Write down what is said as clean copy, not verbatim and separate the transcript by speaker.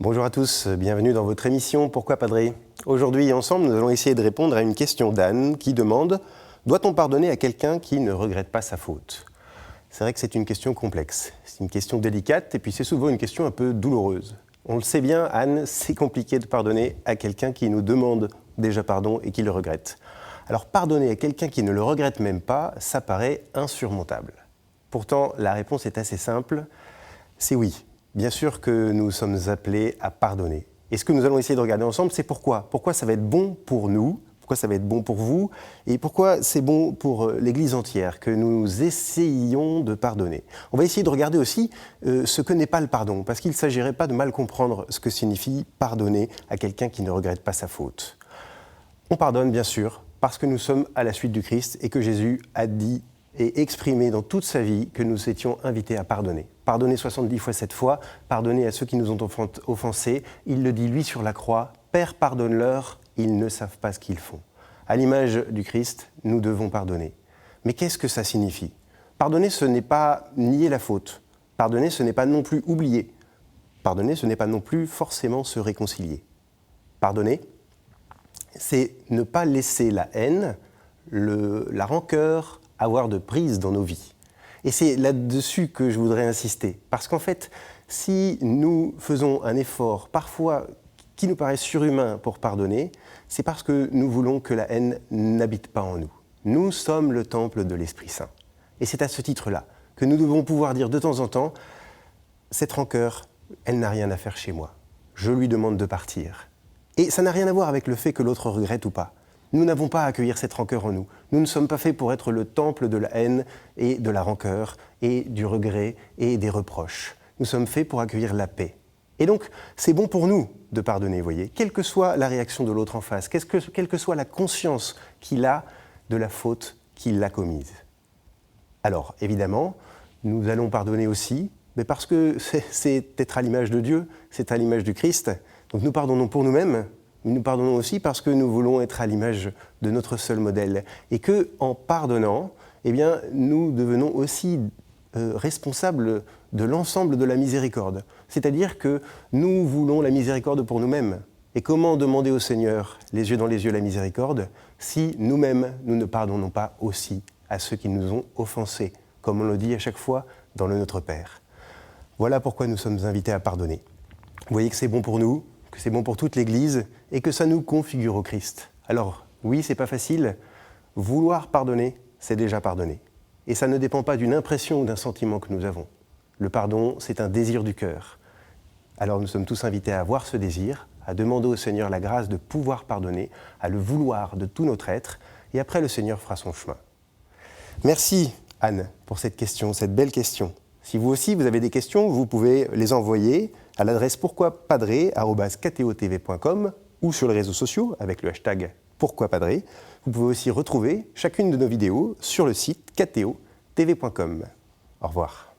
Speaker 1: Bonjour à tous, bienvenue dans votre émission Pourquoi Padré ? Aujourd'hui, ensemble, nous allons essayer de répondre à une question d'Anne qui demande « Doit-on pardonner à quelqu'un qui ne regrette pas sa faute ?» C'est vrai que c'est une question complexe, c'est une question délicate et puis c'est souvent une question un peu douloureuse. On le sait bien, Anne, c'est compliqué de pardonner à quelqu'un qui nous demande déjà pardon et qui le regrette. Alors pardonner à quelqu'un qui ne le regrette même pas, ça paraît insurmontable. Pourtant, la réponse est assez simple, c'est oui. Bien sûr que nous sommes appelés à pardonner. Et ce que nous allons essayer de regarder ensemble, c'est pourquoi. Pourquoi ça va être bon pour nous, pourquoi ça va être bon pour vous, et pourquoi c'est bon pour l'Église entière que nous essayions de pardonner. On va essayer de regarder aussi ce que n'est pas le pardon, parce qu'il ne s'agirait pas de mal comprendre ce que signifie pardonner à quelqu'un qui ne regrette pas sa faute. On pardonne, bien sûr, parce que nous sommes à la suite du Christ et que Jésus a dit et exprimé dans toute sa vie que nous étions invités à pardonner. Pardonner 70 fois 7 fois, pardonner à ceux qui nous ont offensés. Il le dit lui sur la croix, « Père, pardonne-leur, ils ne savent pas ce qu'ils font ». À l'image du Christ, nous devons pardonner. Mais qu'est-ce que ça signifie ? Pardonner, ce n'est pas nier la faute. Pardonner, ce n'est pas non plus oublier. Pardonner, ce n'est pas non plus forcément se réconcilier. Pardonner, c'est ne pas laisser la haine, la rancœur, avoir de prise dans nos vies. Et c'est là-dessus que je voudrais insister. Parce qu'en fait, si nous faisons un effort, parfois qui nous paraît surhumain pour pardonner, c'est parce que nous voulons que la haine n'habite pas en nous. Nous sommes le temple de l'Esprit Saint. Et c'est à ce titre-là que nous devons pouvoir dire de temps en temps, cette rancœur, elle n'a rien à faire chez moi. Je lui demande de partir. Et ça n'a rien à voir avec le fait que l'autre regrette ou pas. Nous n'avons pas à accueillir cette rancœur en nous. Nous ne sommes pas faits pour être le temple de la haine et de la rancœur et du regret et des reproches. Nous sommes faits pour accueillir la paix. Et donc, c'est bon pour nous de pardonner, vous voyez, quelle que soit la réaction de l'autre en face, quelle que soit la conscience qu'il a de la faute qu'il a commise. Alors, évidemment, nous allons pardonner aussi, mais parce que c'est être à l'image de Dieu, c'est à l'image du Christ. Donc nous pardonnons pour nous-mêmes, mais nous pardonnons aussi parce que nous voulons être à l'image de notre seul modèle. Et qu'en pardonnant, eh bien, nous devenons aussi responsables de l'ensemble de la miséricorde. C'est-à-dire que nous voulons la miséricorde pour nous-mêmes. Et comment demander au Seigneur, les yeux dans les yeux, la miséricorde, si nous-mêmes, nous ne pardonnons pas aussi à ceux qui nous ont offensés, comme on le dit à chaque fois dans le Notre Père. Voilà pourquoi nous sommes invités à pardonner. Vous voyez que c'est bon pour nous, que c'est bon pour toute l'Église et que ça nous configure au Christ. Alors, oui, c'est pas facile. Vouloir pardonner, c'est déjà pardonner. Et ça ne dépend pas d'une impression ou d'un sentiment que nous avons. Le pardon, c'est un désir du cœur. Alors nous sommes tous invités à avoir ce désir, à demander au Seigneur la grâce de pouvoir pardonner, à le vouloir de tout notre être, et après le Seigneur fera son chemin. Merci Anne pour cette question, cette belle question. Si vous aussi vous avez des questions, vous pouvez les envoyer à l'adresse pourquoipadré@ktotv.com ou sur les réseaux sociaux avec le hashtag pourquoipadré. Vous pouvez aussi retrouver chacune de nos vidéos sur le site ktotv.com. Au revoir.